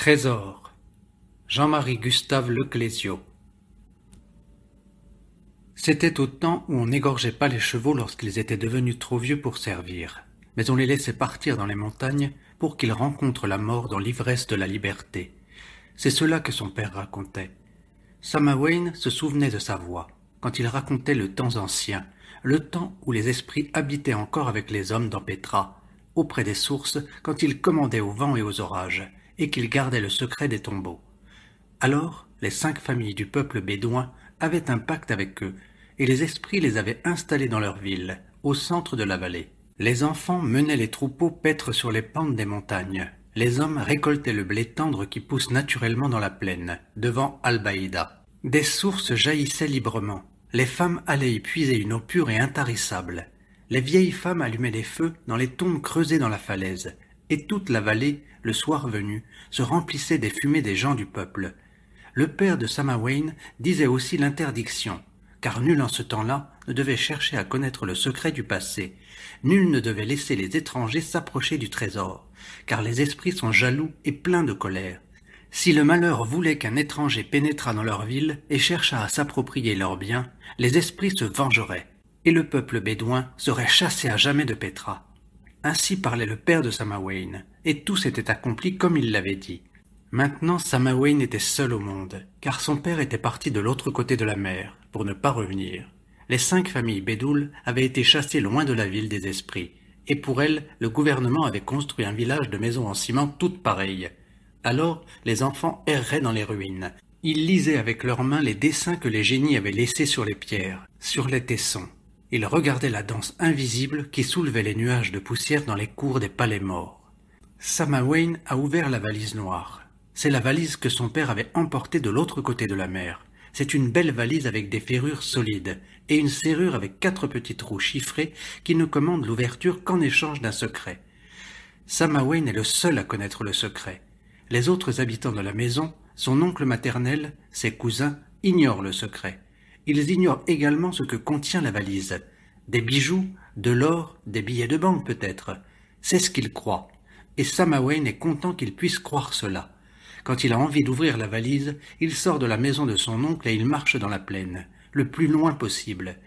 Trésor. Jean-Marie Gustave Leclésio. C'était au temps où on n'égorgeait pas les chevaux lorsqu'ils étaient devenus trop vieux pour servir, mais on les laissait partir dans les montagnes pour qu'ils rencontrent la mort dans l'ivresse de la liberté. C'est cela que son père racontait. Samhain se souvenait de sa voix, quand il racontait le temps ancien, le temps où les esprits habitaient encore avec les hommes dans Pétra, auprès des sources, quand ils commandaient au vent et aux orages, et qu'ils gardaient le secret des tombeaux. Alors, les 5 familles du peuple bédouin avaient un pacte avec eux, et les esprits les avaient installés dans leur ville, au centre de la vallée. Les enfants menaient les troupeaux paître sur les pentes des montagnes. Les hommes récoltaient le blé tendre qui pousse naturellement dans la plaine, devant Albaïda. Des sources jaillissaient librement. Les femmes allaient y puiser une eau pure et intarissable. Les vieilles femmes allumaient des feux dans les tombes creusées dans la falaise, et toute la vallée, le soir venu, se remplissait des fumées des gens du peuple. Le père de Samhain disait aussi l'interdiction, car nul en ce temps-là ne devait chercher à connaître le secret du passé. Nul ne devait laisser les étrangers s'approcher du trésor, car les esprits sont jaloux et pleins de colère. Si le malheur voulait qu'un étranger pénétrât dans leur ville et cherchât à s'approprier leurs biens, les esprits se vengeraient, et le peuple bédouin serait chassé à jamais de Pétra. Ainsi parlait le père de Samhain, et tout s'était accompli comme il l'avait dit. Maintenant Samhain était seul au monde, car son père était parti de l'autre côté de la mer, pour ne pas revenir. Les 5 familles bédoules avaient été chassées loin de la ville des esprits, et pour elles, le gouvernement avait construit un village de maisons en ciment toutes pareilles. Alors, les enfants erraient dans les ruines. Ils lisaient avec leurs mains les dessins que les génies avaient laissés sur les pierres, sur les tessons. Ils regardaient la danse invisible qui soulevait les nuages de poussière dans les cours des palais morts. Samhain a ouvert la valise noire. C'est la valise que son père avait emportée de l'autre côté de la mer. C'est une belle valise avec des ferrures solides et une serrure avec 4 petits trous chiffrés qui ne commandent l'ouverture qu'en échange d'un secret. Samhain est le seul à connaître le secret. Les autres habitants de la maison, son oncle maternel, ses cousins, ignorent le secret. Ils ignorent également ce que contient la valise. Des bijoux, de l'or, des billets de banque peut-être. C'est ce qu'ils croient. Et Samhain est content qu'ils puissent croire cela. Quand il a envie d'ouvrir la valise, il sort de la maison de son oncle et il marche dans la plaine, le plus loin possible.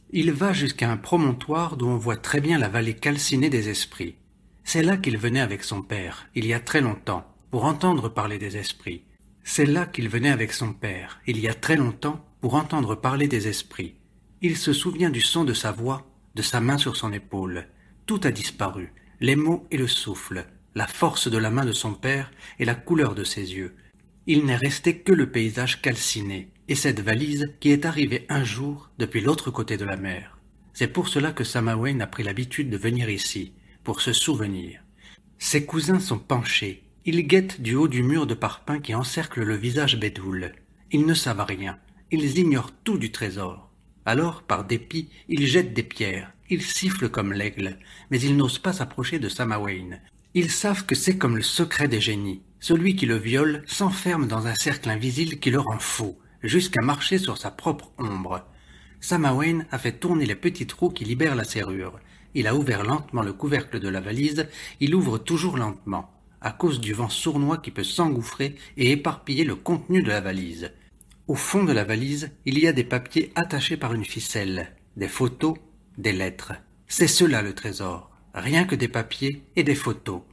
Il va jusqu'à un promontoire d'où on voit très bien la vallée calcinée des esprits. C'est là qu'il venait avec son père, il y a très longtemps, pour entendre parler des esprits. C'est là qu'il venait avec son père, il y a très longtemps, pour entendre parler des esprits. Il se souvient du son de sa voix, de sa main sur son épaule. Tout a disparu, les mots et le souffle, la force de la main de son père et la couleur de ses yeux. Il n'est resté que le paysage calciné, et cette valise qui est arrivée un jour depuis l'autre côté de la mer. C'est pour cela que Samhain a pris l'habitude de venir ici, pour se souvenir. Ses cousins sont penchés. Ils guettent du haut du mur de parpaing qui encercle le visage bédoul. Ils ne savent rien. Ils ignorent tout du trésor. Alors, par dépit, ils jettent des pierres. Ils sifflent comme l'aigle, mais ils n'osent pas s'approcher de Samhain. Ils savent que c'est comme le secret des génies. Celui qui le viole s'enferme dans un cercle invisible qui le rend fou, jusqu'à marcher sur sa propre ombre. Samhain a fait tourner les petits trous qui libèrent la serrure. Il a ouvert lentement le couvercle de la valise. Il ouvre toujours lentement, à cause du vent sournois qui peut s'engouffrer et éparpiller le contenu de la valise. Au fond de la valise, il y a des papiers attachés par une ficelle, des photos, des lettres. C'est cela le trésor, rien que des papiers et des photos.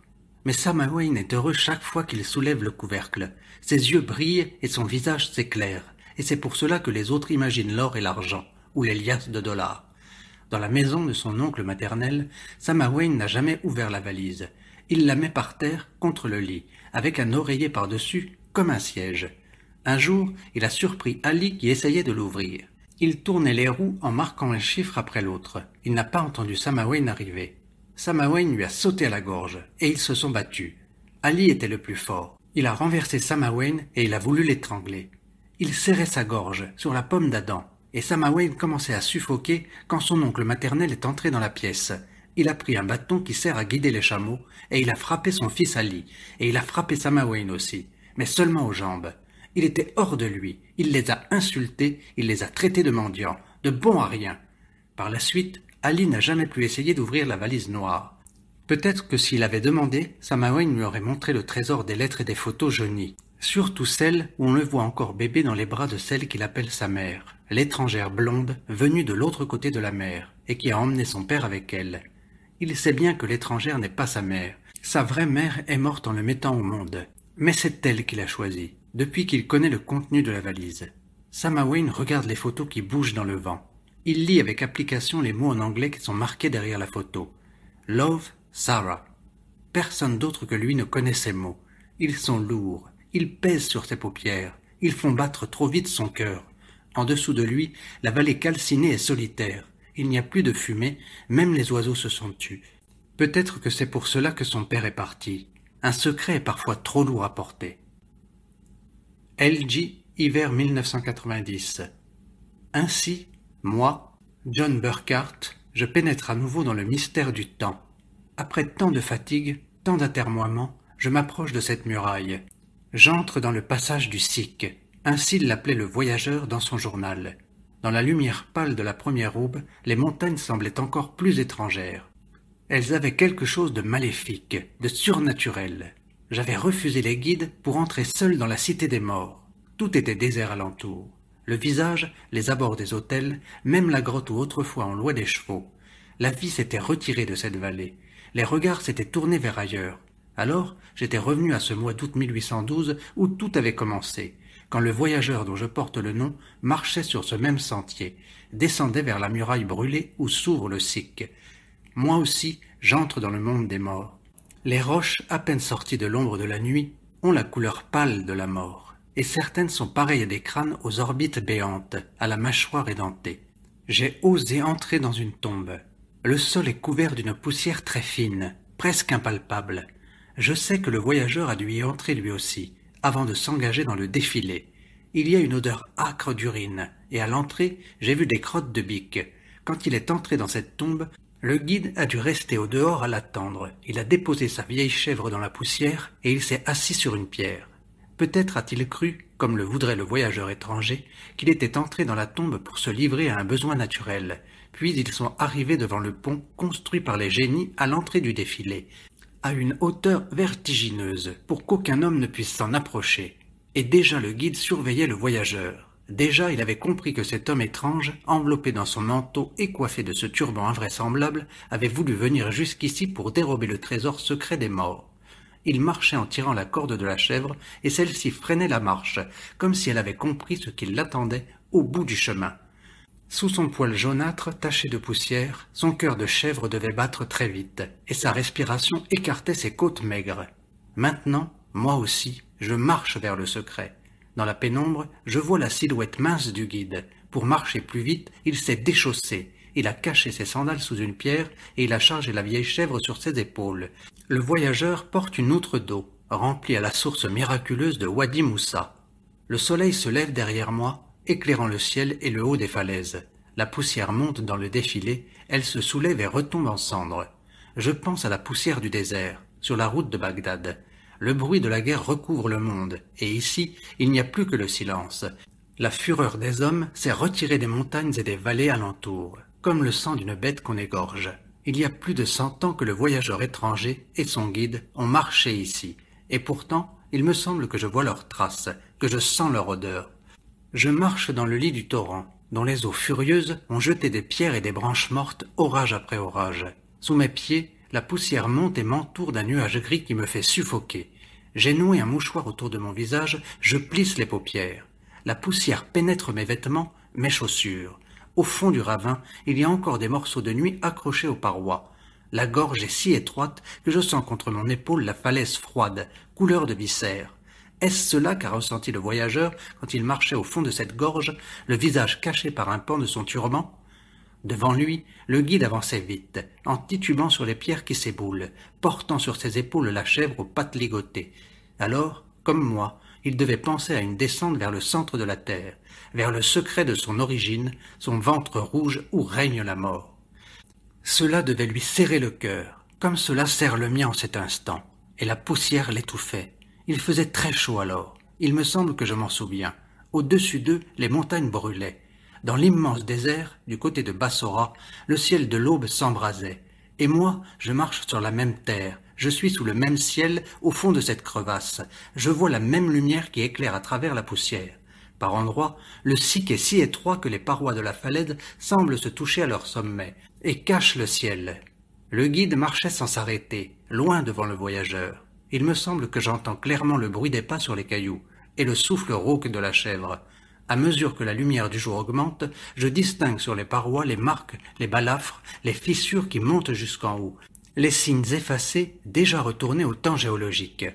Mais Samhain est heureux chaque fois qu'il soulève le couvercle. Ses yeux brillent et son visage s'éclaire, et c'est pour cela que les autres imaginent l'or et l'argent, ou les liasses de dollars. Dans la maison de son oncle maternel, Samhain n'a jamais ouvert la valise. Il la met par terre, contre le lit, avec un oreiller par-dessus, comme un siège. Un jour, il a surpris Ali qui essayait de l'ouvrir. Il tournait les roues en marquant un chiffre après l'autre. Il n'a pas entendu Samhain arriver. Samhain lui a sauté à la gorge, et ils se sont battus. Ali était le plus fort. Il a renversé Samhain et il a voulu l'étrangler. Il serrait sa gorge, sur la pomme d'Adam, et Samhain commençait à suffoquer quand son oncle maternel est entré dans la pièce. Il a pris un bâton qui sert à guider les chameaux, et il a frappé son fils Ali, et il a frappé Samhain aussi, mais seulement aux jambes. Il était hors de lui, il les a insultés, il les a traités de mendiants, de bons à rien. Par la suite, Ali n'a jamais plus essayé d'ouvrir la valise noire. Peut-être que s'il avait demandé, Samawen lui aurait montré le trésor des lettres et des photos jaunies. Surtout celle où on le voit encore bébé dans les bras de celle qu'il appelle sa mère, l'étrangère blonde venue de l'autre côté de la mer, et qui a emmené son père avec elle. Il sait bien que l'étrangère n'est pas sa mère. Sa vraie mère est morte en le mettant au monde. Mais c'est elle qu'il a choisi, depuis qu'il connaît le contenu de la valise. Samawen regarde les photos qui bougent dans le vent. Il lit avec application les mots en anglais qui sont marqués derrière la photo. Love, Sarah. Personne d'autre que lui ne connaît ces mots. Ils sont lourds. Ils pèsent sur ses paupières, ils font battre trop vite son cœur. En dessous de lui, la vallée calcinée est solitaire. Il n'y a plus de fumée, même les oiseaux se sont tus. Peut-être que c'est pour cela que son père est parti. Un secret est parfois trop lourd à porter. LG, hiver 1990. Ainsi, moi, John Burckhardt, je pénètre à nouveau dans le mystère du temps. Après tant de fatigue, tant d'atermoiements, je m'approche de cette muraille. J'entre dans le passage du Sikh, ainsi l'appelait le voyageur dans son journal. Dans la lumière pâle de la première aube, les montagnes semblaient encore plus étrangères. Elles avaient quelque chose de maléfique, de surnaturel. J'avais refusé les guides pour entrer seul dans la cité des morts. Tout était désert alentour. Le visage, les abords des hôtels, même la grotte où autrefois on louait des chevaux. La vie s'était retirée de cette vallée. Les regards s'étaient tournés vers ailleurs. Alors, j'étais revenu à ce mois d'août 1812 où tout avait commencé, quand le voyageur dont je porte le nom marchait sur ce même sentier, descendait vers la muraille brûlée où s'ouvre le Sikh. Moi aussi, j'entre dans le monde des morts. Les roches, à peine sorties de l'ombre de la nuit, ont la couleur pâle de la mort, et certaines sont pareilles à des crânes aux orbites béantes, à la mâchoire édentée. J'ai osé entrer dans une tombe. Le sol est couvert d'une poussière très fine, presque impalpable. Je sais que le voyageur a dû y entrer lui aussi, avant de s'engager dans le défilé. Il y a une odeur âcre d'urine, et à l'entrée, j'ai vu des crottes de bique. Quand il est entré dans cette tombe, le guide a dû rester au dehors à l'attendre. Il a déposé sa vieille chèvre dans la poussière, et il s'est assis sur une pierre. Peut-être a-t-il cru, comme le voudrait le voyageur étranger, qu'il était entré dans la tombe pour se livrer à un besoin naturel. Puis ils sont arrivés devant le pont construit par les génies à l'entrée du défilé, à une hauteur vertigineuse pour qu'aucun homme ne puisse s'en approcher. Et déjà le guide surveillait le voyageur. Déjà il avait compris que cet homme étrange, enveloppé dans son manteau et coiffé de ce turban invraisemblable, avait voulu venir jusqu'ici pour dérober le trésor secret des morts. Il marchait en tirant la corde de la chèvre et celle-ci freinait la marche, comme si elle avait compris ce qui l'attendait au bout du chemin. Sous son poil jaunâtre, taché de poussière, son cœur de chèvre devait battre très vite, et sa respiration écartait ses côtes maigres. Maintenant, moi aussi, je marche vers le secret. Dans la pénombre, je vois la silhouette mince du guide. Pour marcher plus vite, il s'est déchaussé. Il a caché ses sandales sous une pierre et il a chargé la vieille chèvre sur ses épaules. Le voyageur porte une outre d'eau, remplie à la source miraculeuse de Wadi Moussa. Le soleil se lève derrière moi, éclairant le ciel et le haut des falaises. La poussière monte dans le défilé, elle se soulève et retombe en cendres. Je pense à la poussière du désert, sur la route de Bagdad. Le bruit de la guerre recouvre le monde, et ici, il n'y a plus que le silence. La fureur des hommes s'est retirée des montagnes et des vallées alentour, comme le sang d'une bête qu'on égorge. Il y a plus de 100 ans que le voyageur étranger et son guide ont marché ici, et pourtant, il me semble que je vois leurs traces, que je sens leur odeur. Je marche dans le lit du torrent, dont les eaux furieuses ont jeté des pierres et des branches mortes orage après orage. Sous mes pieds, la poussière monte et m'entoure d'un nuage gris qui me fait suffoquer. J'ai noué un mouchoir autour de mon visage, je plisse les paupières. La poussière pénètre mes vêtements, mes chaussures. Au fond du ravin, il y a encore des morceaux de nuit accrochés aux parois. La gorge est si étroite que je sens contre mon épaule la falaise froide, couleur de viscère. Est-ce cela qu'a ressenti le voyageur quand il marchait au fond de cette gorge, le visage caché par un pan de son turban? Devant lui, le guide avançait vite, en titubant sur les pierres qui s'éboulent, portant sur ses épaules la chèvre aux pattes ligotées. Alors, comme moi, il devait penser à une descente vers le centre de la terre, vers le secret de son origine, son ventre rouge où règne la mort. Cela devait lui serrer le cœur, comme cela serre le mien en cet instant, et la poussière l'étouffait. Il faisait très chaud alors, il me semble que je m'en souviens. Au-dessus d'eux, les montagnes brûlaient. Dans l'immense désert, du côté de Bassora, le ciel de l'aube s'embrasait. Et moi, je marche sur la même terre, je suis sous le même ciel au fond de cette crevasse, je vois la même lumière qui éclaire à travers la poussière. Par endroits, le Sic est si étroit que les parois de la falaise semblent se toucher à leur sommet, et cachent le ciel. Le guide marchait sans s'arrêter, loin devant le voyageur. Il me semble que j'entends clairement le bruit des pas sur les cailloux, et le souffle rauque de la chèvre. À mesure que la lumière du jour augmente, je distingue sur les parois les marques, les balafres, les fissures qui montent jusqu'en haut, les signes effacés déjà retournés au temps géologique.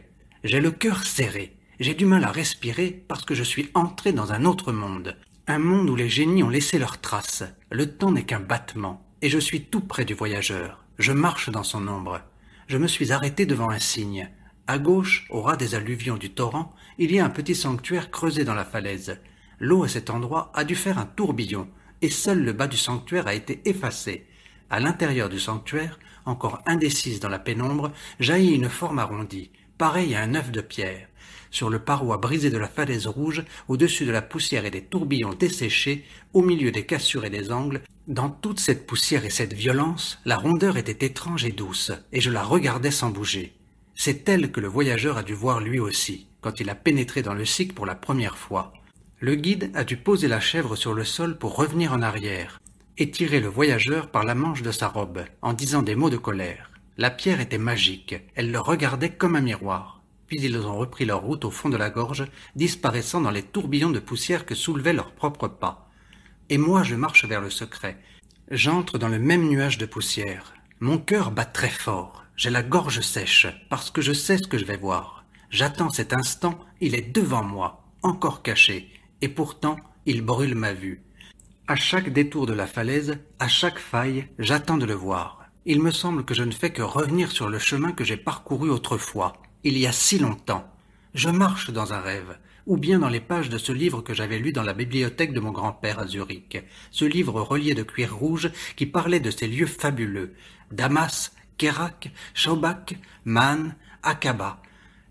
J'ai le cœur serré, j'ai du mal à respirer parce que je suis entré dans un autre monde, un monde où les génies ont laissé leurs traces. Le temps n'est qu'un battement, et je suis tout près du voyageur. Je marche dans son ombre. Je me suis arrêté devant un cygne. À gauche, au ras des alluvions du torrent, il y a un petit sanctuaire creusé dans la falaise. L'eau à cet endroit a dû faire un tourbillon, et seul le bas du sanctuaire a été effacé. À l'intérieur du sanctuaire, encore indécise dans la pénombre, jaillit une forme arrondie, pareille à un œuf de pierre. Sur le paroi brisé de la falaise rouge, au-dessus de la poussière et des tourbillons desséchés, au milieu des cassures et des angles, dans toute cette poussière et cette violence, la rondeur était étrange et douce, et je la regardais sans bouger. C'est elle que le voyageur a dû voir lui aussi, quand il a pénétré dans le Sic pour la première fois. Le guide a dû poser la chèvre sur le sol pour revenir en arrière, et tirer le voyageur par la manche de sa robe, en disant des mots de colère. La pierre était magique, elle le regardait comme un miroir. Puis ils ont repris leur route au fond de la gorge, disparaissant dans les tourbillons de poussière que soulevaient leurs propres pas. Et moi je marche vers le secret. J'entre dans le même nuage de poussière. Mon cœur bat très fort, j'ai la gorge sèche, parce que je sais ce que je vais voir. J'attends cet instant, il est devant moi, encore caché, et pourtant il brûle ma vue. À chaque détour de la falaise, à chaque faille, j'attends de le voir. Il me semble que je ne fais que revenir sur le chemin que j'ai parcouru autrefois, il y a si longtemps. Je marche dans un rêve, ou bien dans les pages de ce livre que j'avais lu dans la bibliothèque de mon grand-père à Zurich, ce livre relié de cuir rouge qui parlait de ces lieux fabuleux, Damas, Kérak, Shobak, Man, Aqaba,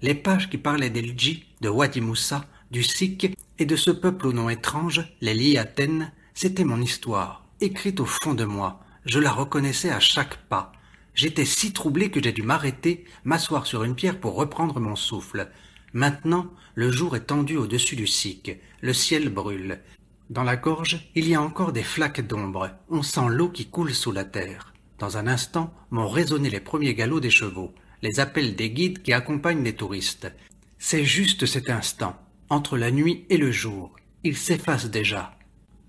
les pages qui parlaient d'Elji, de Wadi Moussa, du Sic et de ce peuple au nom étrange, les Liaten. C'était mon histoire, écrite au fond de moi. Je la reconnaissais à chaque pas. J'étais si troublé que j'ai dû m'arrêter, m'asseoir sur une pierre pour reprendre mon souffle. Maintenant, le jour est tendu au-dessus du Sic. Le ciel brûle. Dans la gorge, il y a encore des flaques d'ombre. On sent l'eau qui coule sous la terre. Dans un instant, m'ont résonné les premiers galops des chevaux, les appels des guides qui accompagnent les touristes. C'est juste cet instant. Entre la nuit et le jour, il s'efface déjà.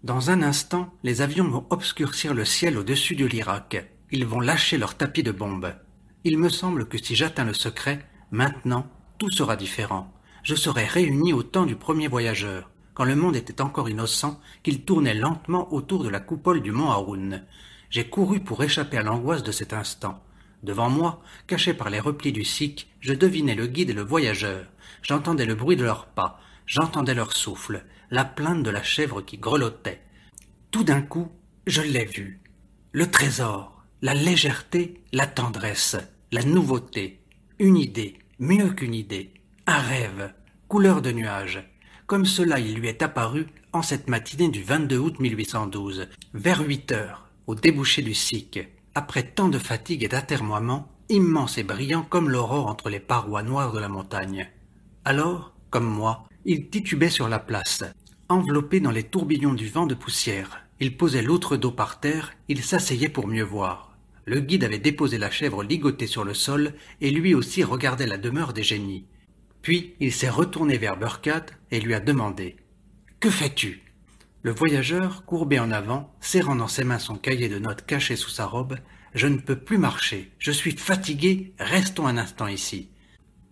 Dans un instant, les avions vont obscurcir le ciel au-dessus de l'Irak. Ils vont lâcher leur tapis de bombes. Il me semble que si j'atteins le secret, maintenant, tout sera différent. Je serai réuni au temps du premier voyageur, quand le monde était encore innocent, qu'il tournait lentement autour de la coupole du mont Haroun. J'ai couru pour échapper à l'angoisse de cet instant. Devant moi, caché par les replis du Sic, je devinais le guide et le voyageur. J'entendais le bruit de leurs pas. J'entendais leur souffle, la plainte de la chèvre qui grelottait. Tout d'un coup, je l'ai vu. Le trésor, la légèreté, la tendresse, la nouveauté, une idée, mieux qu'une idée, un rêve, couleur de nuage. Comme cela il lui est apparu en cette matinée du 22 août 1812, vers 8 heures, au débouché du Sic, après tant de fatigue et d'atermoiement, immense et brillant comme l'aurore entre les parois noires de la montagne. Alors, comme moi, il titubait sur la place, enveloppé dans les tourbillons du vent de poussière. Il posait l'autre dos par terre, il s'asseyait pour mieux voir. Le guide avait déposé la chèvre ligotée sur le sol, et lui aussi regardait la demeure des génies. Puis il s'est retourné vers Burkhardt et lui a demandé « Que fais-tu » Le voyageur, courbé en avant, serrant dans ses mains son cahier de notes caché sous sa robe, « Je ne peux plus marcher, je suis fatigué, restons un instant ici. »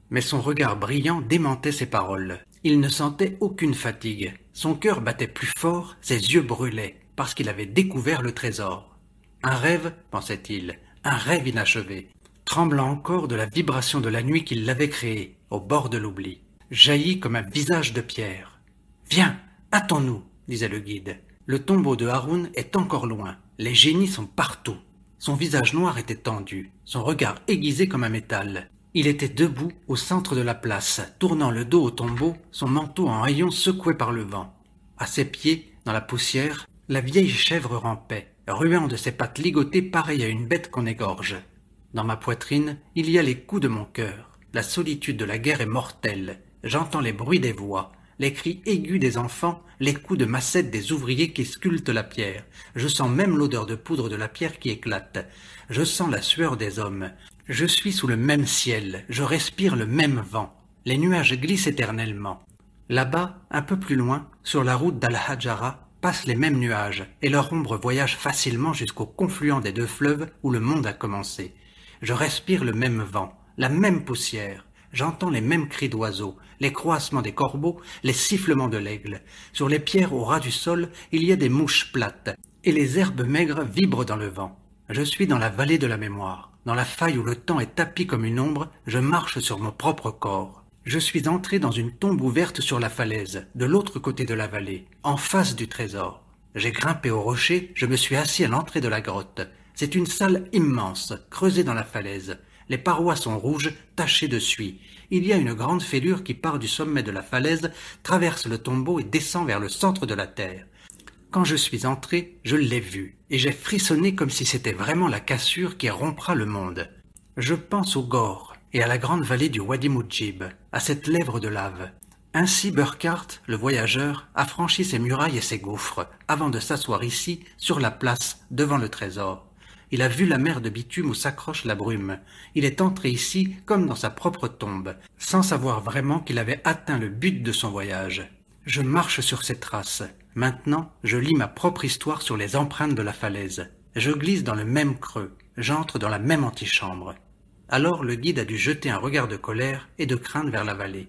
Mais son regard brillant démentait ses paroles. Il ne sentait aucune fatigue. Son cœur battait plus fort, ses yeux brûlaient, parce qu'il avait découvert le trésor. Un rêve, pensait-il, un rêve inachevé, tremblant encore de la vibration de la nuit qui l'avait créé, au bord de l'oubli, jaillit comme un visage de pierre. « Viens, hâtons-nous » disait le guide. « Le tombeau de Haroun est encore loin, les génies sont partout. » Son visage noir était tendu, son regard aiguisé comme un métal. Il était debout au centre de la place, tournant le dos au tombeau, son manteau en haillons secoué par le vent. À ses pieds, dans la poussière, la vieille chèvre rampait, ruant de ses pattes ligotées pareil à une bête qu'on égorge. Dans ma poitrine, il y a les coups de mon cœur. La solitude de la guerre est mortelle. J'entends les bruits des voix, les cris aigus des enfants, les coups de massette des ouvriers qui sculptent la pierre. Je sens même l'odeur de poudre de la pierre qui éclate. Je sens la sueur des hommes. Je suis sous le même ciel, je respire le même vent. Les nuages glissent éternellement. Là-bas, un peu plus loin, sur la route d'Al-Hajjara, passent les mêmes nuages, et leur ombre voyage facilement jusqu'au confluent des deux fleuves où le monde a commencé. Je respire le même vent, la même poussière. J'entends les mêmes cris d'oiseaux, les croassements des corbeaux, les sifflements de l'aigle. Sur les pierres au ras du sol, il y a des mouches plates, et les herbes maigres vibrent dans le vent. Je suis dans la vallée de la mémoire. Dans la faille où le temps est tapi comme une ombre, je marche sur mon propre corps. Je suis entré dans une tombe ouverte sur la falaise, de l'autre côté de la vallée, en face du trésor. J'ai grimpé au rocher, je me suis assis à l'entrée de la grotte. C'est une salle immense, creusée dans la falaise. Les parois sont rouges, tachées de suie. Il y a une grande fêlure qui part du sommet de la falaise, traverse le tombeau et descend vers le centre de la terre. Quand je suis entré, je l'ai vu, et j'ai frissonné comme si c'était vraiment la cassure qui rompra le monde. Je pense au Gore et à la grande vallée du Wadi Moudjib, à cette lèvre de lave. Ainsi Burckhardt, le voyageur, a franchi ses murailles et ses gouffres, avant de s'asseoir ici, sur la place, devant le trésor. Il a vu la mer de bitume où s'accroche la brume. Il est entré ici comme dans sa propre tombe, sans savoir vraiment qu'il avait atteint le but de son voyage. Je marche sur ses traces. Maintenant, je lis ma propre histoire sur les empreintes de la falaise. Je glisse dans le même creux. J'entre dans la même antichambre. Alors le guide a dû jeter un regard de colère et de crainte vers la vallée,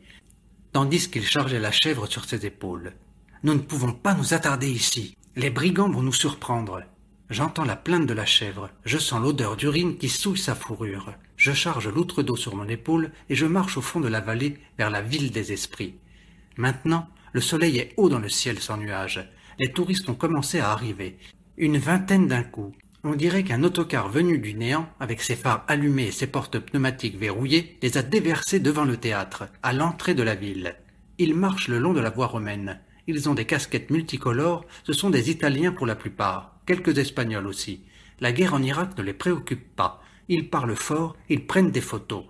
tandis qu'il chargeait la chèvre sur ses épaules. « Nous ne pouvons pas nous attarder ici. Les brigands vont nous surprendre. » J'entends la plainte de la chèvre. Je sens l'odeur d'urine qui souille sa fourrure. Je charge l'outre d'eau sur mon épaule et je marche au fond de la vallée vers la ville des esprits. Maintenant, le soleil est haut dans le ciel sans nuages. Les touristes ont commencé à arriver. Une vingtaine d'un coup. On dirait qu'un autocar venu du néant, avec ses phares allumés et ses portes pneumatiques verrouillées, les a déversés devant le théâtre, à l'entrée de la ville. Ils marchent le long de la voie romaine. Ils ont des casquettes multicolores, ce sont des Italiens pour la plupart, quelques Espagnols aussi. La guerre en Irak ne les préoccupe pas. Ils parlent fort, ils prennent des photos.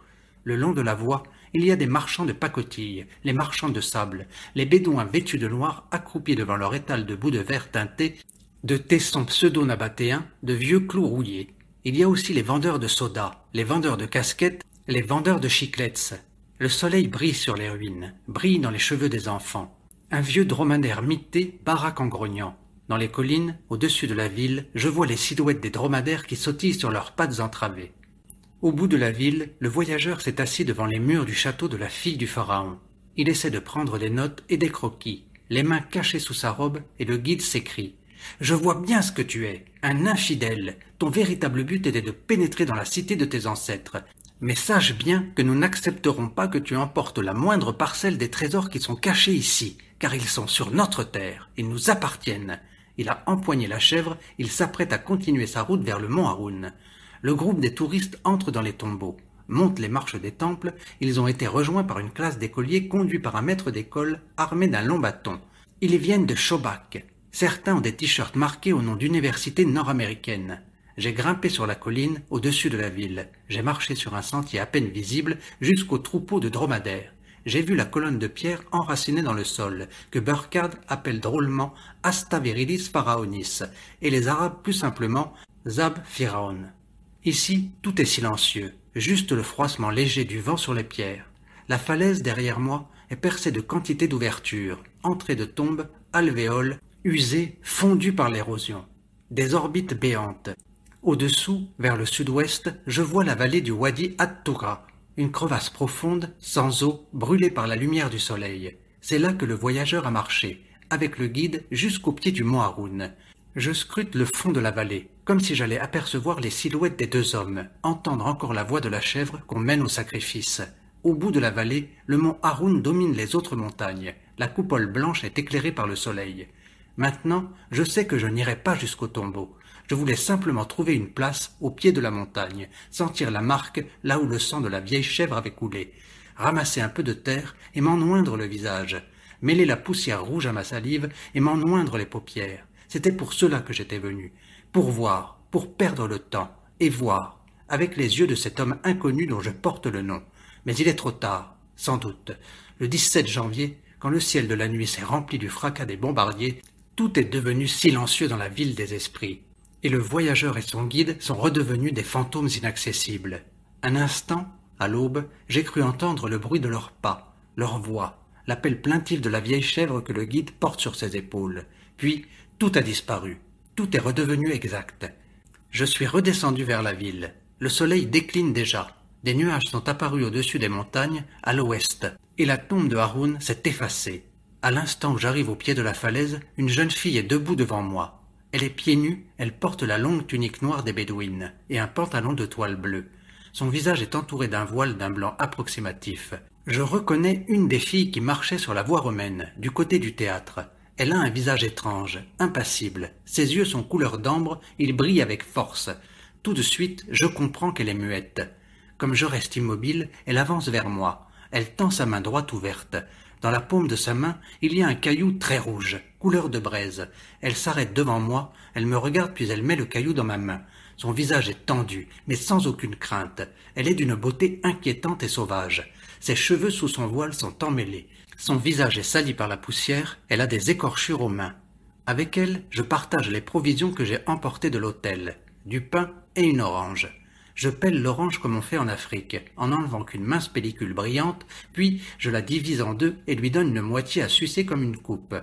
Le long de la voie, il y a des marchands de pacotille, les marchands de sable, les bédouins vêtus de noir accroupis devant leur étal de bouts de verre teintés, de tessons pseudo-nabatéens, de vieux clous rouillés. Il y a aussi les vendeurs de soda, les vendeurs de casquettes, les vendeurs de chiclets. Le soleil brille sur les ruines, brille dans les cheveux des enfants. Un vieux dromadaire mité baraque en grognant. Dans les collines, au-dessus de la ville, je vois les silhouettes des dromadaires qui sautillent sur leurs pattes entravées. Au bout de la ville, le voyageur s'est assis devant les murs du château de la fille du pharaon. Il essaie de prendre des notes et des croquis, les mains cachées sous sa robe, et le guide s'écrie. « Je vois bien ce que tu es, un infidèle. Ton véritable but était de pénétrer dans la cité de tes ancêtres. Mais sache bien que nous n'accepterons pas que tu emportes la moindre parcelle des trésors qui sont cachés ici, car ils sont sur notre terre, ils nous appartiennent. » Il a empoigné la chèvre, il s'apprête à continuer sa route vers le mont Haroun. Le groupe des touristes entre dans les tombeaux, monte les marches des temples, ils ont été rejoints par une classe d'écoliers conduits par un maître d'école armé d'un long bâton. Ils viennent de Shobak. Certains ont des t-shirts marqués au nom d'universités nord-américaines. J'ai grimpé sur la colline au-dessus de la ville. J'ai marché sur un sentier à peine visible jusqu'au troupeau de dromadaires. J'ai vu la colonne de pierre enracinée dans le sol, que Burckhardt appelle drôlement Asta Viridis Pharaonis, et les Arabes plus simplement Zab Firaon. Ici, tout est silencieux, juste le froissement léger du vent sur les pierres. La falaise derrière moi est percée de quantité d'ouvertures, entrées de tombes, alvéoles, usées, fondues par l'érosion. Des orbites béantes. Au-dessous, vers le sud-ouest, je vois la vallée du Wadi At-Toura, une crevasse profonde, sans eau, brûlée par la lumière du soleil. C'est là que le voyageur a marché, avec le guide jusqu'au pied du mont Haroun. Je scrute le fond de la vallée, comme si j'allais apercevoir les silhouettes des deux hommes, entendre encore la voix de la chèvre qu'on mène au sacrifice. Au bout de la vallée, le mont Haroun domine les autres montagnes. La coupole blanche est éclairée par le soleil. Maintenant, je sais que je n'irai pas jusqu'au tombeau. Je voulais simplement trouver une place au pied de la montagne, sentir la marque là où le sang de la vieille chèvre avait coulé, ramasser un peu de terre et m'en oindre le visage, mêler la poussière rouge à ma salive et m'en oindre les paupières. C'était pour cela que j'étais venu. pour voir, pour perdre le temps, et voir, avec les yeux de cet homme inconnu dont je porte le nom. Mais il est trop tard, sans doute. Le 17 janvier, quand le ciel de la nuit s'est rempli du fracas des bombardiers, tout est devenu silencieux dans la ville des esprits, et le voyageur et son guide sont redevenus des fantômes inaccessibles. Un instant, à l'aube, j'ai cru entendre le bruit de leurs pas, leurs voix, l'appel plaintif de la vieille chèvre que le guide porte sur ses épaules. Puis, tout a disparu, tout est redevenu exact. Je suis redescendu vers la ville. Le soleil décline déjà. Des nuages sont apparus au-dessus des montagnes, à l'ouest, et la tombe de Haroun s'est effacée. À l'instant où j'arrive au pied de la falaise, une jeune fille est debout devant moi. Elle est pieds nus, elle porte la longue tunique noire des bédouines, et un pantalon de toile bleue. Son visage est entouré d'un voile d'un blanc approximatif. Je reconnais une des filles qui marchait sur la voie romaine, du côté du théâtre. Elle a un visage étrange, impassible. Ses yeux sont couleur d'ambre, ils brillent avec force. Tout de suite, je comprends qu'elle est muette. Comme je reste immobile, elle avance vers moi. Elle tend sa main droite ouverte. Dans la paume de sa main, il y a un caillou très rouge, couleur de braise. Elle s'arrête devant moi, elle me regarde puis elle met le caillou dans ma main. Son visage est tendu, mais sans aucune crainte. Elle est d'une beauté inquiétante et sauvage. Ses cheveux sous son voile sont emmêlés. Son visage est sali par la poussière, elle a des écorchures aux mains. Avec elle, je partage les provisions que j'ai emportées de l'hôtel, du pain et une orange. Je pèle l'orange comme on fait en Afrique, en enlevant qu'une mince pellicule brillante, puis je la divise en deux et lui donne une moitié à sucer comme une coupe.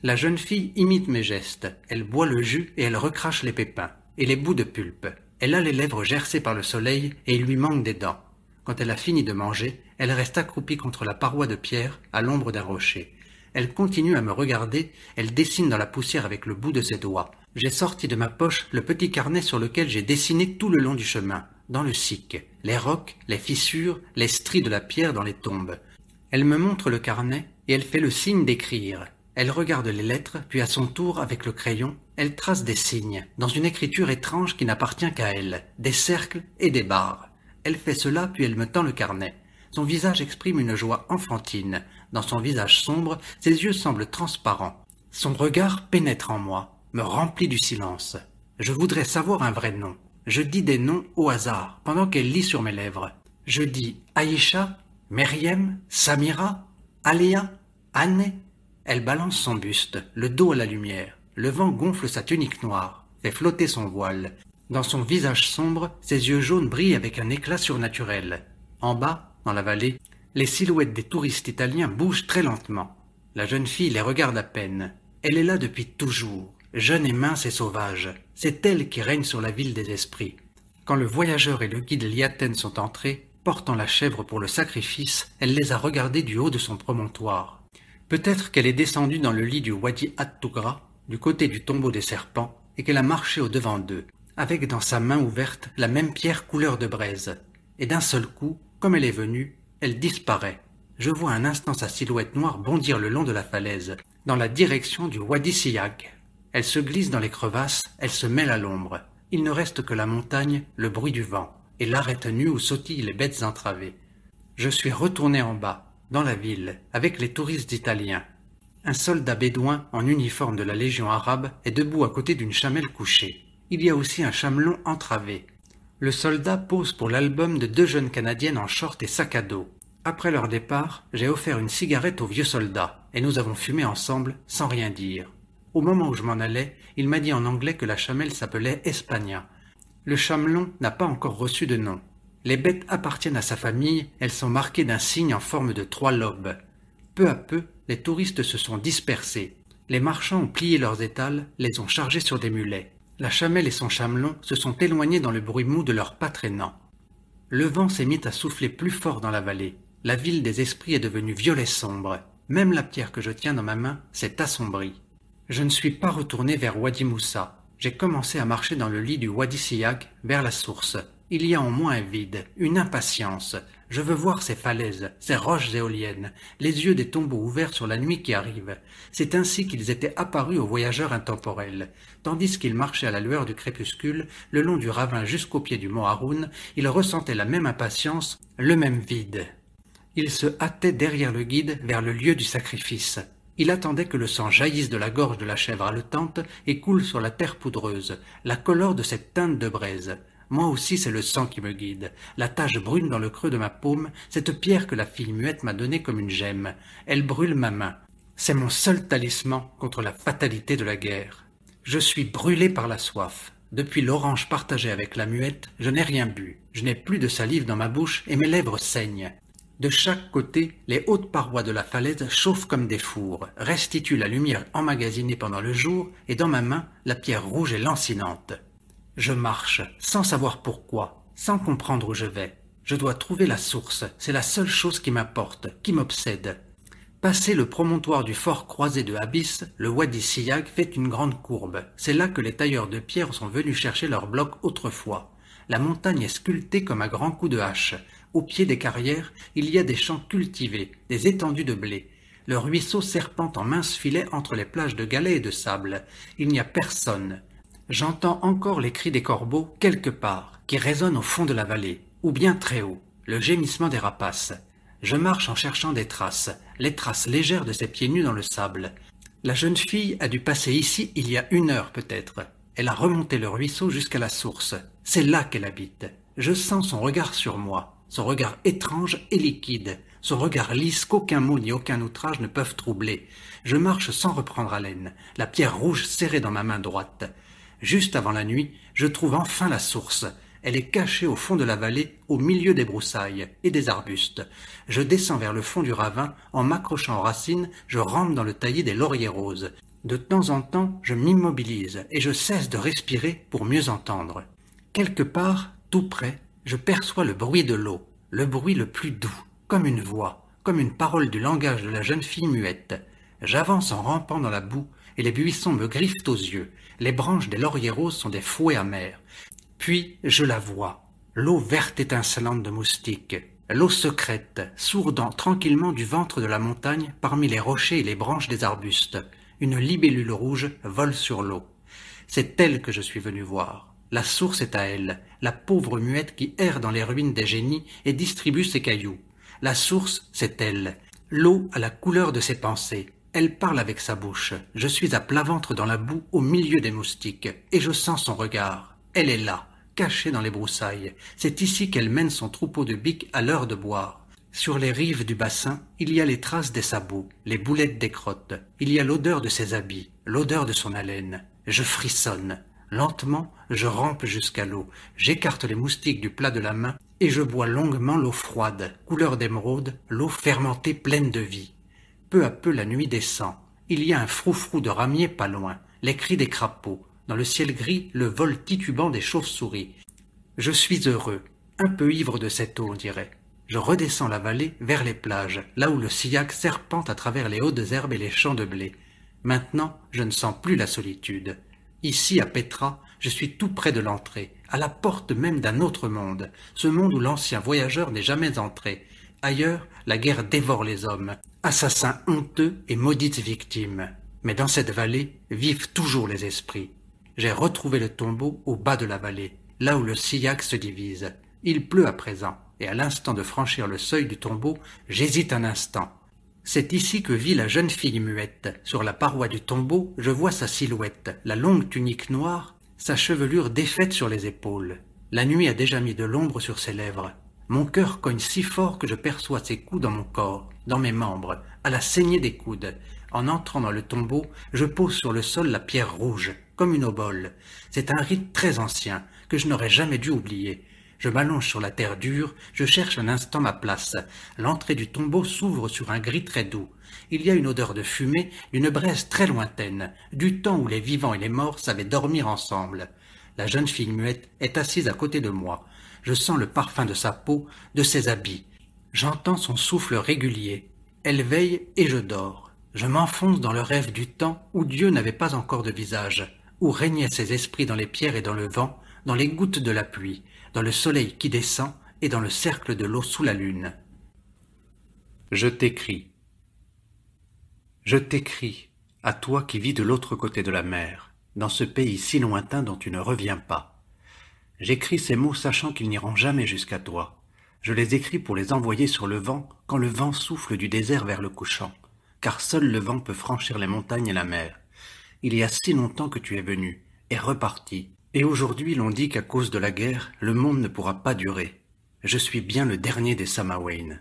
La jeune fille imite mes gestes, elle boit le jus et elle recrache les pépins, et les bouts de pulpe. Elle a les lèvres gercées par le soleil et il lui manque des dents. Quand elle a fini de manger, elle reste accroupie contre la paroi de pierre, à l'ombre d'un rocher. Elle continue à me regarder, elle dessine dans la poussière avec le bout de ses doigts. J'ai sorti de ma poche le petit carnet sur lequel j'ai dessiné tout le long du chemin, dans le sic, les rocs, les fissures, les stries de la pierre dans les tombes. Elle me montre le carnet et elle fait le signe d'écrire. Elle regarde les lettres, puis à son tour, avec le crayon, elle trace des signes, dans une écriture étrange qui n'appartient qu'à elle, des cercles et des barres. Elle fait cela, puis elle me tend le carnet. Son visage exprime une joie enfantine. Dans son visage sombre, ses yeux semblent transparents. Son regard pénètre en moi, me remplit du silence. Je voudrais savoir un vrai nom. Je dis des noms au hasard, pendant qu'elle lit sur mes lèvres. Je dis Aïcha, Meriem, Samira, Aléa, Anne. Elle balance son buste, le dos à la lumière. Le vent gonfle sa tunique noire, fait flotter son voile. Dans son visage sombre, ses yeux jaunes brillent avec un éclat surnaturel. En bas, dans la vallée, les silhouettes des touristes italiens bougent très lentement. La jeune fille les regarde à peine. Elle est là depuis toujours, jeune et mince et sauvage. C'est elle qui règne sur la ville des esprits. Quand le voyageur et le guide Liaten sont entrés, portant la chèvre pour le sacrifice, elle les a regardés du haut de son promontoire. Peut-être qu'elle est descendue dans le lit du Wadi At-Tougra, du côté du tombeau des serpents, et qu'elle a marché au-devant d'eux, avec dans sa main ouverte la même pierre couleur de braise. Et d'un seul coup, comme elle est venue, elle disparaît. Je vois un instant sa silhouette noire bondir le long de la falaise, dans la direction du Wadi Siyag. Elle se glisse dans les crevasses, elle se mêle à l'ombre. Il ne reste que la montagne, le bruit du vent, et l'arête nue où sautillent les bêtes entravées. Je suis retourné en bas, dans la ville, avec les touristes italiens. Un soldat bédouin en uniforme de la Légion arabe est debout à côté d'une chamelle couchée. Il y a aussi un chamelon entravé. Le soldat pose pour l'album de deux jeunes Canadiennes en short et sac à dos. Après leur départ, j'ai offert une cigarette au vieux soldat, et nous avons fumé ensemble sans rien dire. Au moment où je m'en allais, il m'a dit en anglais que la chamelle s'appelait Espagna. Le chamelon n'a pas encore reçu de nom. Les bêtes appartiennent à sa famille, elles sont marquées d'un signe en forme de 3 lobes. Peu à peu, les touristes se sont dispersés. Les marchands ont plié leurs étals, les ont chargés sur des mulets. La chamelle et son chamelon se sont éloignés dans le bruit mou de leurs pas traînants. Le vent s'est mis à souffler plus fort dans la vallée. La ville des esprits est devenue violet sombre. Même la pierre que je tiens dans ma main s'est assombrie. Je ne suis pas retourné vers Wadi Moussa. J'ai commencé à marcher dans le lit du Wadi Siyag, vers la source. Il y a en moi un vide, une impatience. Je veux voir ces falaises, ces roches éoliennes, les yeux des tombeaux ouverts sur la nuit qui arrive. C'est ainsi qu'ils étaient apparus aux voyageurs intemporels. Tandis qu'ils marchaient à la lueur du crépuscule, le long du ravin jusqu'au pied du mont Haroun, ils ressentaient la même impatience, le même vide. Ils se hâtaient derrière le guide vers le lieu du sacrifice. Il attendait que le sang jaillisse de la gorge de la chèvre haletante et coule sur la terre poudreuse, la colore de cette teinte de braise. Moi aussi c'est le sang qui me guide, la tache brune dans le creux de ma paume, cette pierre que la fille muette m'a donnée comme une gemme. Elle brûle ma main. C'est mon seul talisman contre la fatalité de la guerre. Je suis brûlé par la soif. Depuis l'orange partagé avec la muette, je n'ai rien bu. Je n'ai plus de salive dans ma bouche et mes lèvres saignent. De chaque côté, les hautes parois de la falaise chauffent comme des fours, restituent la lumière emmagasinée pendant le jour, et dans ma main, la pierre rouge et lancinante. Je marche, sans savoir pourquoi, sans comprendre où je vais. Je dois trouver la source, c'est la seule chose qui m'importe, qui m'obsède. Passé le promontoire du fort croisé de Abyss, le Wadi Siyag fait une grande courbe. C'est là que les tailleurs de pierre sont venus chercher leurs blocs autrefois. La montagne est sculptée comme à grands coups de hache. Au pied des carrières, il y a des champs cultivés, des étendues de blé. Le ruisseau serpente en minces filets entre les plages de galets et de sable. Il n'y a personne. J'entends encore les cris des corbeaux quelque part, qui résonnent au fond de la vallée, ou bien très haut, le gémissement des rapaces. Je marche en cherchant des traces, les traces légères de ses pieds nus dans le sable. La jeune fille a dû passer ici il y a 1 heure peut-être. Elle a remonté le ruisseau jusqu'à la source. C'est là qu'elle habite. Je sens son regard sur moi. Son regard étrange et liquide, son regard lisse qu'aucun mot ni aucun outrage ne peuvent troubler. Je marche sans reprendre haleine, la pierre rouge serrée dans ma main droite. Juste avant la nuit, je trouve enfin la source. Elle est cachée au fond de la vallée, au milieu des broussailles et des arbustes. Je descends vers le fond du ravin, en m'accrochant aux racines, je rampe dans le taillis des lauriers roses. De temps en temps, je m'immobilise et je cesse de respirer pour mieux entendre. Quelque part, tout près, je perçois le bruit de l'eau, le bruit le plus doux, comme une voix, comme une parole du langage de la jeune fille muette. J'avance en rampant dans la boue, et les buissons me griffent aux yeux. Les branches des lauriers roses sont des fouets amers. Puis je la vois, l'eau verte étincelante de moustiques, l'eau secrète, sourdant tranquillement du ventre de la montagne parmi les rochers et les branches des arbustes. Une libellule rouge vole sur l'eau. C'est elle que je suis venu voir. La source est à elle, la pauvre muette qui erre dans les ruines des génies et distribue ses cailloux. La source, c'est elle. L'eau a la couleur de ses pensées. Elle parle avec sa bouche. Je suis à plat ventre dans la boue au milieu des moustiques, et je sens son regard. Elle est là, cachée dans les broussailles. C'est ici qu'elle mène son troupeau de biques à l'heure de boire. Sur les rives du bassin, il y a les traces des sabots, les boulettes des crottes. Il y a l'odeur de ses habits, l'odeur de son haleine. Je frissonne. Lentement, je rampe jusqu'à l'eau, j'écarte les moustiques du plat de la main et je bois longuement l'eau froide, couleur d'émeraude, l'eau fermentée pleine de vie. Peu à peu la nuit descend. Il y a un froufrou de ramiers pas loin, les cris des crapauds. Dans le ciel gris, le vol titubant des chauves-souris. Je suis heureux, un peu ivre de cette eau, on dirait. Je redescends la vallée vers les plages, là où le Siyag serpente à travers les hautes herbes et les champs de blé. Maintenant, je ne sens plus la solitude. Ici, à Petra, je suis tout près de l'entrée, à la porte même d'un autre monde, ce monde où l'ancien voyageur n'est jamais entré. Ailleurs, la guerre dévore les hommes, assassins honteux et maudites victimes. Mais dans cette vallée vivent toujours les esprits. J'ai retrouvé le tombeau au bas de la vallée, là où le Siyag se divise. Il pleut à présent, et à l'instant de franchir le seuil du tombeau, j'hésite un instant. C'est ici que vit la jeune fille muette. Sur la paroi du tombeau, je vois sa silhouette, la longue tunique noire, sa chevelure défaite sur les épaules. La nuit a déjà mis de l'ombre sur ses lèvres. Mon cœur cogne si fort que je perçois ses coups dans mon corps, dans mes membres, à la saignée des coudes. En entrant dans le tombeau, je pose sur le sol la pierre rouge, comme une obole. C'est un rite très ancien, que je n'aurais jamais dû oublier. Je m'allonge sur la terre dure, je cherche un instant ma place. L'entrée du tombeau s'ouvre sur un gris très doux. Il y a une odeur de fumée, d'une braise très lointaine, du temps où les vivants et les morts savaient dormir ensemble. La jeune fille muette est assise à côté de moi. Je sens le parfum de sa peau, de ses habits. J'entends son souffle régulier. Elle veille et je dors. Je m'enfonce dans le rêve du temps où Dieu n'avait pas encore de visage, où régnaient ses esprits dans les pierres et dans le vent, dans les gouttes de la pluie, dans le soleil qui descend et dans le cercle de l'eau sous la lune. Je t'écris. Je t'écris, à toi qui vis de l'autre côté de la mer, dans ce pays si lointain dont tu ne reviens pas. J'écris ces mots sachant qu'ils n'iront jamais jusqu'à toi. Je les écris pour les envoyer sur le vent quand le vent souffle du désert vers le couchant. car seul le vent peut franchir les montagnes et la mer. Il y a si longtemps que tu es venu, et reparti, et aujourd'hui l'on dit qu'à cause de la guerre, le monde ne pourra pas durer. Je suis bien le dernier des Samawain.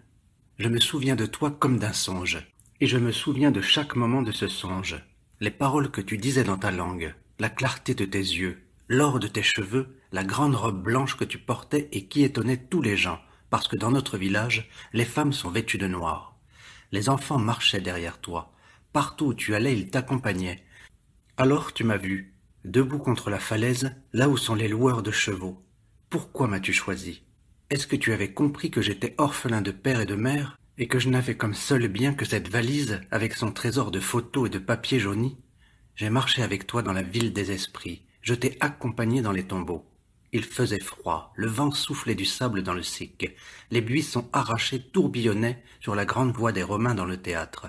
Je me souviens de toi comme d'un songe, et je me souviens de chaque moment de ce songe. Les paroles que tu disais dans ta langue, la clarté de tes yeux, l'or de tes cheveux, la grande robe blanche que tu portais et qui étonnait tous les gens, parce que dans notre village, les femmes sont vêtues de noir. Les enfants marchaient derrière toi. Partout où tu allais, ils t'accompagnaient. Alors tu m'as vu, debout contre la falaise, là où sont les loueurs de chevaux. Pourquoi m'as-tu choisi? Est-ce que tu avais compris que j'étais orphelin de père et de mère, et que je n'avais comme seul bien que cette valise avec son trésor de photos et de papiers jaunis? J'ai marché avec toi dans la ville des esprits, je t'ai accompagné dans les tombeaux. Il faisait froid, le vent soufflait du sable dans le cyc, les buissons arrachés tourbillonnaient sur la grande voie des Romains dans le théâtre.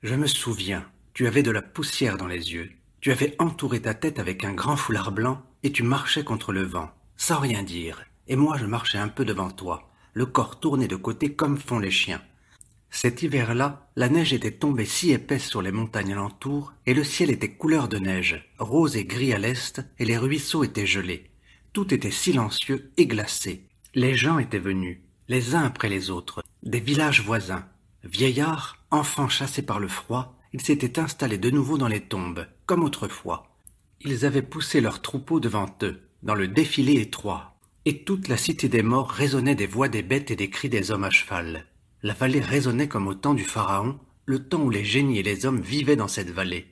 Je me souviens, tu avais de la poussière dans les yeux, tu avais entouré ta tête avec un grand foulard blanc et tu marchais contre le vent, sans rien dire, et moi je marchais un peu devant toi, le corps tourné de côté comme font les chiens. Cet hiver-là, la neige était tombée si épaisse sur les montagnes alentour, et le ciel était couleur de neige, rose et gris à l'est, et les ruisseaux étaient gelés. Tout était silencieux et glacé. Les gens étaient venus, les uns après les autres, des villages voisins. Vieillards, enfants chassés par le froid, ils s'étaient installés de nouveau dans les tombes, comme autrefois. Ils avaient poussé leurs troupeaux devant eux, dans le défilé étroit, et toute la cité des morts résonnait des voix des bêtes et des cris des hommes à cheval. La vallée résonnait comme au temps du pharaon, le temps où les génies et les hommes vivaient dans cette vallée.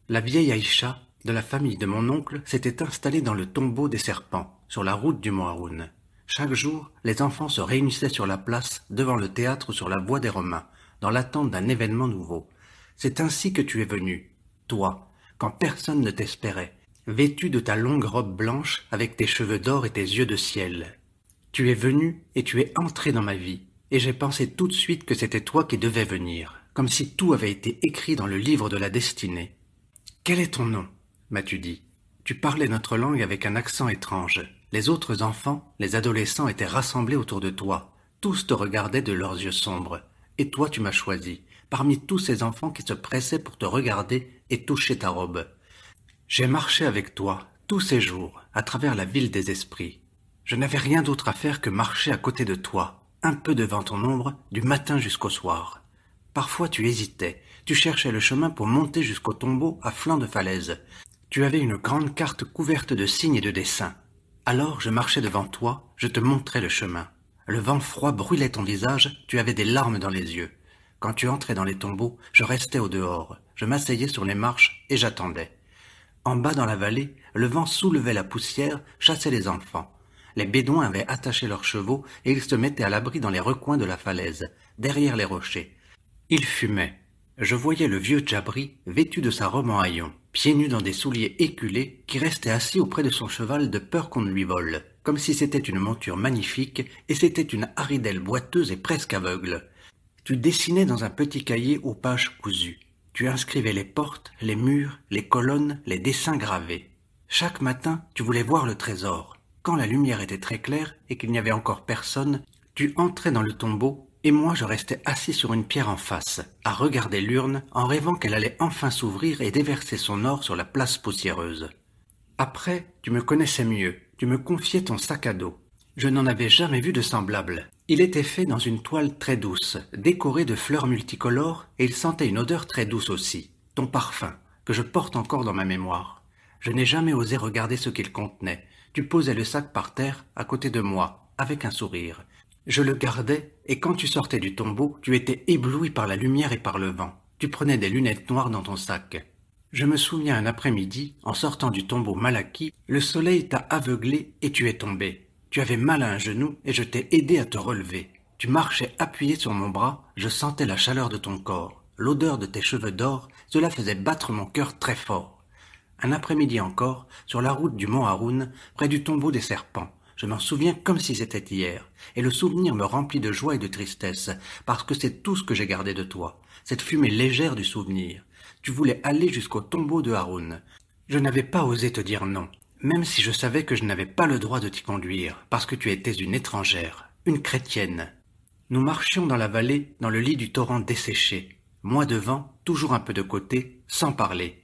La vieille Aïcha, de la famille de mon oncle, s'était installée dans le tombeau des serpents, sur la route du Mont Haroun. Chaque jour, les enfants se réunissaient sur la place, devant le théâtre ou sur la voie des Romains, dans l'attente d'un événement nouveau. C'est ainsi que tu es venu, toi, quand personne ne t'espérait, vêtu de ta longue robe blanche avec tes cheveux d'or et tes yeux de ciel. Tu es venu et tu es entré dans ma vie, et j'ai pensé tout de suite que c'était toi qui devais venir, comme si tout avait été écrit dans le livre de la destinée. « Quel est ton nom ?» m'as-tu dit. Tu parlais notre langue avec un accent étrange. Les autres enfants, les adolescents étaient rassemblés autour de toi. Tous te regardaient de leurs yeux sombres. Et toi tu m'as choisi, parmi tous ces enfants qui se pressaient pour te regarder et toucher ta robe. J'ai marché avec toi, tous ces jours, à travers la ville des esprits. Je n'avais rien d'autre à faire que marcher à côté de toi, un peu devant ton ombre, du matin jusqu'au soir. Parfois tu hésitais, tu cherchais le chemin pour monter jusqu'au tombeau à flanc de falaise. Tu avais une grande carte couverte de signes et de dessins. Alors je marchais devant toi, je te montrais le chemin. Le vent froid brûlait ton visage, tu avais des larmes dans les yeux. Quand tu entrais dans les tombeaux, je restais au dehors, je m'asseyais sur les marches et j'attendais. En bas dans la vallée, le vent soulevait la poussière, chassait les enfants. Les bédouins avaient attaché leurs chevaux et ils se mettaient à l'abri dans les recoins de la falaise, derrière les rochers. Ils fumaient. Je voyais le vieux Djabri, vêtu de sa robe en haillons, pieds nus dans des souliers éculés, qui restait assis auprès de son cheval de peur qu'on ne lui vole, comme si c'était une monture magnifique et c'était une haridelle boiteuse et presque aveugle. Tu dessinais dans un petit cahier aux pages cousues. Tu inscrivais les portes, les murs, les colonnes, les dessins gravés. Chaque matin, tu voulais voir le trésor. Quand la lumière était très claire et qu'il n'y avait encore personne, tu entrais dans le tombeau et moi je restais assis sur une pierre en face, à regarder l'urne en rêvant qu'elle allait enfin s'ouvrir et déverser son or sur la place poussiéreuse. Après, tu me connaissais mieux, tu me confiais ton sac à dos. Je n'en avais jamais vu de semblable. Il était fait dans une toile très douce, décorée de fleurs multicolores et il sentait une odeur très douce aussi, ton parfum, que je porte encore dans ma mémoire. Je n'ai jamais osé regarder ce qu'il contenait. Tu posais le sac par terre, à côté de moi, avec un sourire. Je le gardais, et quand tu sortais du tombeau, tu étais ébloui par la lumière et par le vent. Tu prenais des lunettes noires dans ton sac. Je me souviens un après-midi, en sortant du tombeau mal acquis, le soleil t'a aveuglé et tu es tombé. Tu avais mal à un genou et je t'ai aidé à te relever. Tu marchais appuyé sur mon bras, je sentais la chaleur de ton corps. L'odeur de tes cheveux d'or, cela faisait battre mon cœur très fort. Un après-midi encore, sur la route du Mont Haroun, près du tombeau des serpents. Je m'en souviens comme si c'était hier, et le souvenir me remplit de joie et de tristesse, parce que c'est tout ce que j'ai gardé de toi, cette fumée légère du souvenir. Tu voulais aller jusqu'au tombeau de Haroun. Je n'avais pas osé te dire non, même si je savais que je n'avais pas le droit de t'y conduire, parce que tu étais une étrangère, une chrétienne. Nous marchions dans la vallée, dans le lit du torrent desséché, moi devant toujours un peu de côté, sans parler.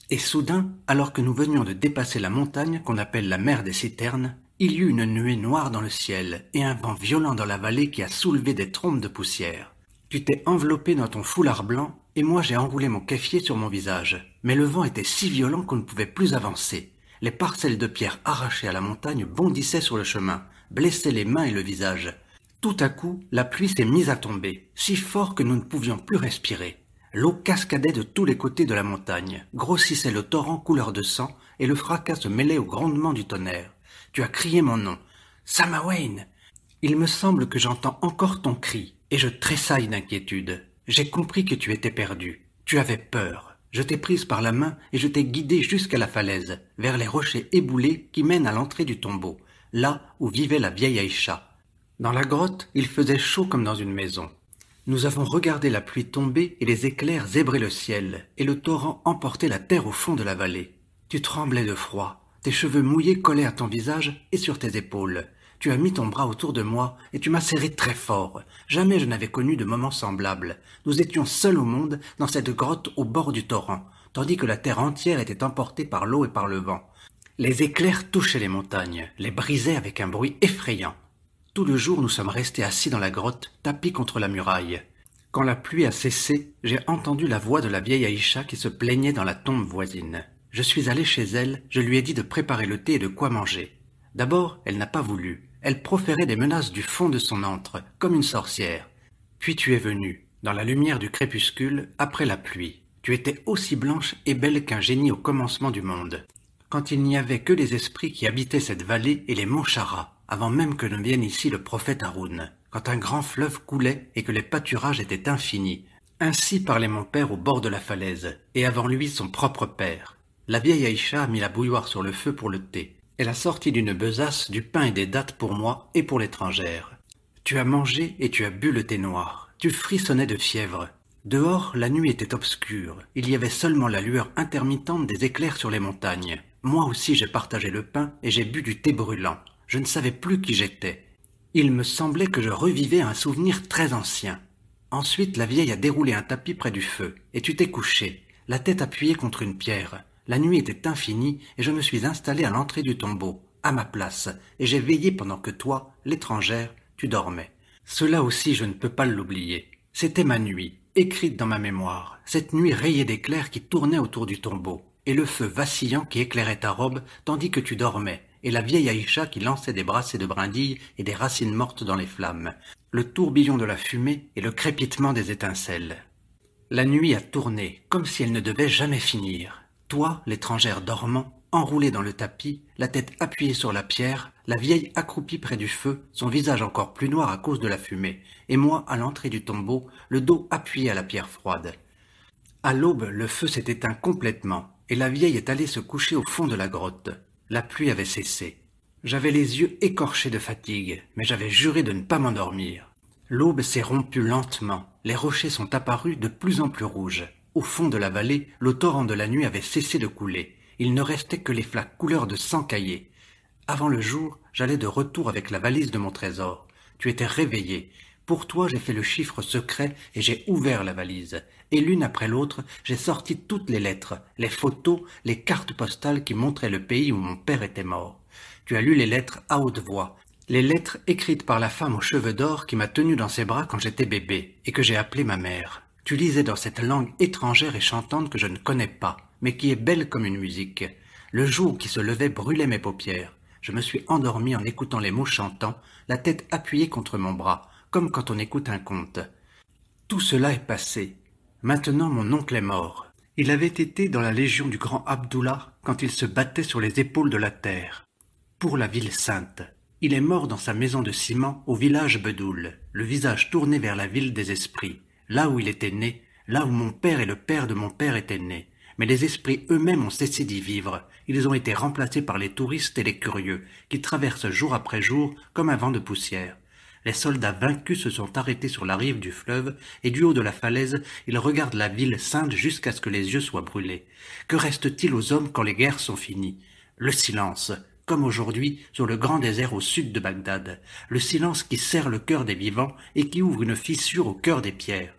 Et soudain, alors que nous venions de dépasser la montagne qu'on appelle la mer des Citernes, il y eut une nuée noire dans le ciel et un vent violent dans la vallée qui a soulevé des trombes de poussière. Tu t'es enveloppé dans ton foulard blanc et moi j'ai enroulé mon kéfier sur mon visage. Mais le vent était si violent qu'on ne pouvait plus avancer. Les parcelles de pierre arrachées à la montagne bondissaient sur le chemin, blessaient les mains et le visage. Tout à coup, la pluie s'est mise à tomber, si fort que nous ne pouvions plus respirer. L'eau cascadait de tous les côtés de la montagne, grossissait le torrent couleur de sang et le fracas se mêlait au grondement du tonnerre. Tu as crié mon nom. « Samawain !» Il me semble que j'entends encore ton cri, et je tressaille d'inquiétude. J'ai compris que tu étais perdu. Tu avais peur. Je t'ai prise par la main et je t'ai guidée jusqu'à la falaise, vers les rochers éboulés qui mènent à l'entrée du tombeau, là où vivait la vieille Aïcha. Dans la grotte, il faisait chaud comme dans une maison. Nous avons regardé la pluie tomber et les éclairs zébrer le ciel, et le torrent emporter la terre au fond de la vallée. Tu tremblais de froid. Tes cheveux mouillés collaient à ton visage et sur tes épaules. Tu as mis ton bras autour de moi et tu m'as serré très fort. Jamais je n'avais connu de moment semblable. Nous étions seuls au monde dans cette grotte au bord du torrent, tandis que la terre entière était emportée par l'eau et par le vent. Les éclairs touchaient les montagnes, les brisaient avec un bruit effrayant. Tout le jour nous sommes restés assis dans la grotte, tapis contre la muraille. Quand la pluie a cessé, j'ai entendu la voix de la vieille Aïcha qui se plaignait dans la tombe voisine. Je suis allé chez elle, je lui ai dit de préparer le thé et de quoi manger. D'abord, elle n'a pas voulu. Elle proférait des menaces du fond de son antre, comme une sorcière. Puis tu es venue, dans la lumière du crépuscule, après la pluie. Tu étais aussi blanche et belle qu'un génie au commencement du monde. Quand il n'y avait que les esprits qui habitaient cette vallée et les monts Chara, avant même que ne vienne ici le prophète Haroun, quand un grand fleuve coulait et que les pâturages étaient infinis. Ainsi parlait mon père au bord de la falaise, et avant lui son propre père. La vieille Aïcha a mis la bouilloire sur le feu pour le thé. Elle a sorti d'une besace du pain et des dattes pour moi et pour l'étrangère. Tu as mangé et tu as bu le thé noir. Tu frissonnais de fièvre. Dehors, la nuit était obscure. Il y avait seulement la lueur intermittente des éclairs sur les montagnes. Moi aussi j'ai partagé le pain et j'ai bu du thé brûlant. Je ne savais plus qui j'étais. Il me semblait que je revivais un souvenir très ancien. Ensuite, la vieille a déroulé un tapis près du feu et tu t'es couché, la tête appuyée contre une pierre. La nuit était infinie et je me suis installé à l'entrée du tombeau, à ma place, et j'ai veillé pendant que toi, l'étrangère, tu dormais. Cela aussi je ne peux pas l'oublier. C'était ma nuit, écrite dans ma mémoire, cette nuit rayée d'éclairs qui tournaient autour du tombeau, et le feu vacillant qui éclairait ta robe tandis que tu dormais, et la vieille Aïcha qui lançait des brassées de brindilles et des racines mortes dans les flammes, le tourbillon de la fumée et le crépitement des étincelles. La nuit a tourné, comme si elle ne devait jamais finir. Toi, l'étrangère dormant, enroulée dans le tapis, la tête appuyée sur la pierre, la vieille accroupie près du feu, son visage encore plus noir à cause de la fumée, et moi à l'entrée du tombeau, le dos appuyé à la pierre froide. À l'aube, le feu s'est éteint complètement, et la vieille est allée se coucher au fond de la grotte. La pluie avait cessé. J'avais les yeux écorchés de fatigue, mais j'avais juré de ne pas m'endormir. L'aube s'est rompue lentement, les rochers sont apparus de plus en plus rouges. Au fond de la vallée, le torrent de la nuit avait cessé de couler. Il ne restait que les flaques couleur de sang caillé. Avant le jour, j'allais de retour avec la valise de mon trésor. Tu étais réveillé. Pour toi, j'ai fait le chiffre secret et j'ai ouvert la valise. Et l'une après l'autre, j'ai sorti toutes les lettres, les photos, les cartes postales qui montraient le pays où mon père était mort. Tu as lu les lettres à haute voix. Les lettres écrites par la femme aux cheveux d'or qui m'a tenu dans ses bras quand j'étais bébé et que j'ai appelée ma mère. Tu lisais dans cette langue étrangère et chantante que je ne connais pas, mais qui est belle comme une musique. Le jour qui se levait brûlait mes paupières. Je me suis endormi en écoutant les mots chantants, la tête appuyée contre mon bras, comme quand on écoute un conte. Tout cela est passé. Maintenant mon oncle est mort. Il avait été dans la légion du grand Abdullah quand il se battait sur les épaules de la terre. Pour la ville sainte. Il est mort dans sa maison de ciment au village Bedoul, le visage tourné vers la ville des esprits. Là où il était né, là où mon père et le père de mon père étaient nés. Mais les esprits eux-mêmes ont cessé d'y vivre. Ils ont été remplacés par les touristes et les curieux, qui traversent jour après jour comme un vent de poussière. Les soldats vaincus se sont arrêtés sur la rive du fleuve, et du haut de la falaise, ils regardent la ville sainte jusqu'à ce que les yeux soient brûlés. Que reste-t-il aux hommes quand les guerres sont finies? Le silence, comme aujourd'hui sur le grand désert au sud de Bagdad. Le silence qui serre le cœur des vivants et qui ouvre une fissure au cœur des pierres.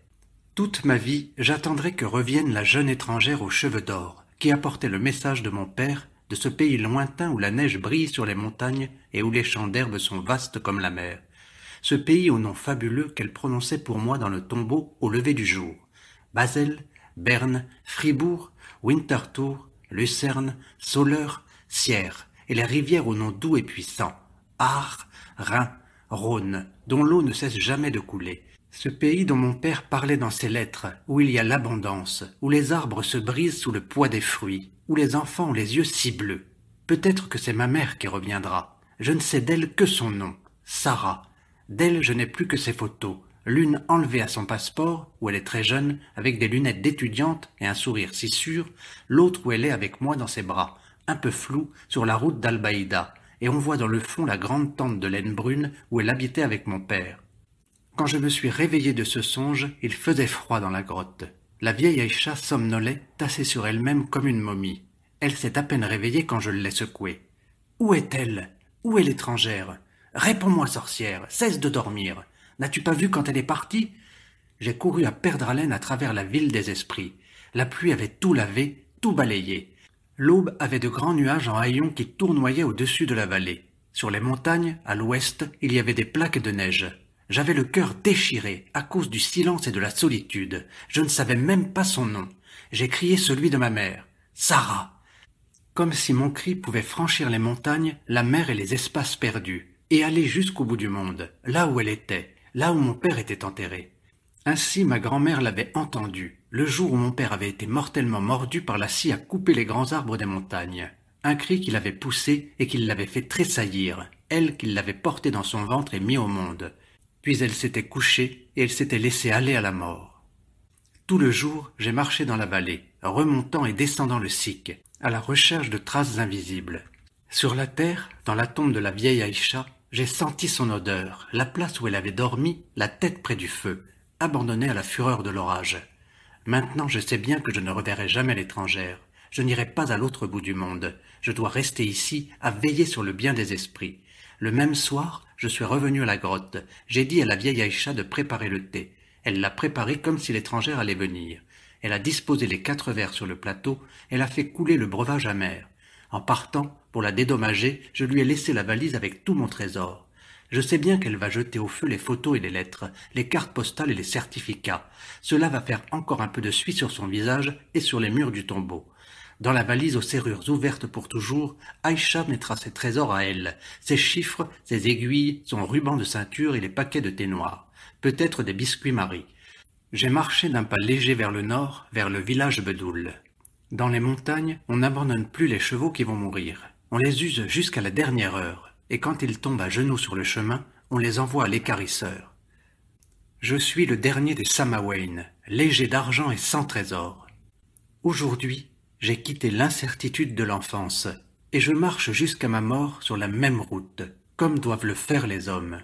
Toute ma vie, j'attendrai que revienne la jeune étrangère aux cheveux d'or, qui apportait le message de mon père, de ce pays lointain où la neige brille sur les montagnes et où les champs d'herbe sont vastes comme la mer. Ce pays au nom fabuleux qu'elle prononçait pour moi dans le tombeau au lever du jour. Basel, Berne, Fribourg, Winterthur, Lucerne, Soleure, Sierre, et les rivières au nom doux et puissant. Ar, Rhin, Rhône, dont l'eau ne cesse jamais de couler. Ce pays dont mon père parlait dans ses lettres, où il y a l'abondance, où les arbres se brisent sous le poids des fruits, où les enfants ont les yeux si bleus. Peut-être que c'est ma mère qui reviendra. Je ne sais d'elle que son nom, Sarah. D'elle, je n'ai plus que ses photos, l'une enlevée à son passeport, où elle est très jeune, avec des lunettes d'étudiante et un sourire si sûr, l'autre où elle est avec moi dans ses bras, un peu floue, sur la route d'Al-Baïda, et on voit dans le fond la grande tente de laine brune où elle habitait avec mon père. Quand je me suis réveillé de ce songe, il faisait froid dans la grotte. La vieille Aïcha somnolait, tassée sur elle-même comme une momie. Elle s'est à peine réveillée quand je l'ai secouée. Où est-elle? Où est l'étrangère? Réponds-moi, sorcière, cesse de dormir. N'as-tu pas vu quand elle est partie? J'ai couru à perdre haleine à travers la ville des esprits. La pluie avait tout lavé, tout balayé. L'aube avait de grands nuages en haillons qui tournoyaient au-dessus de la vallée. Sur les montagnes, à l'ouest, il y avait des plaques de neige. J'avais le cœur déchiré à cause du silence et de la solitude. Je ne savais même pas son nom. J'ai crié celui de ma mère. Sarah! Comme si mon cri pouvait franchir les montagnes, la mer et les espaces perdus, et aller jusqu'au bout du monde, là où elle était, là où mon père était enterré. Ainsi ma grand-mère l'avait entendu, le jour où mon père avait été mortellement mordu par la scie à couper les grands arbres des montagnes. Un cri qui l'avait poussé et qui l'avait fait tressaillir, elle qui l'avait porté dans son ventre et mis au monde. Puis elle s'était couchée et elle s'était laissée aller à la mort. Tout le jour, j'ai marché dans la vallée, remontant et descendant le Sic, à la recherche de traces invisibles. Sur la terre, dans la tombe de la vieille Aïcha, j'ai senti son odeur, la place où elle avait dormi, la tête près du feu, abandonnée à la fureur de l'orage. Maintenant, je sais bien que je ne reverrai jamais l'étrangère. Je n'irai pas à l'autre bout du monde. Je dois rester ici, à veiller sur le bien des esprits. Le même soir, je suis revenu à la grotte. J'ai dit à la vieille Aïcha de préparer le thé. Elle l'a préparé comme si l'étrangère allait venir. Elle a disposé les 4 verres sur le plateau, elle a fait couler le breuvage amer. En partant, pour la dédommager, je lui ai laissé la valise avec tout mon trésor. Je sais bien qu'elle va jeter au feu les photos et les lettres, les cartes postales et les certificats. Cela va faire encore un peu de suie sur son visage et sur les murs du tombeau. Dans la valise aux serrures ouvertes pour toujours, Aïcha mettra ses trésors à elle, ses chiffres, ses aiguilles, son ruban de ceinture et les paquets de thé noir, peut-être des biscuits Marie. J'ai marché d'un pas léger vers le nord, vers le village Bedoul. Dans les montagnes, on n'abandonne plus les chevaux qui vont mourir. On les use jusqu'à la dernière heure, et quand ils tombent à genoux sur le chemin, on les envoie à l'équarrisseur. Je suis le dernier des Samawain, léger d'argent et sans trésor. Aujourd'hui, j'ai quitté l'incertitude de l'enfance, et je marche jusqu'à ma mort sur la même route, comme doivent le faire les hommes.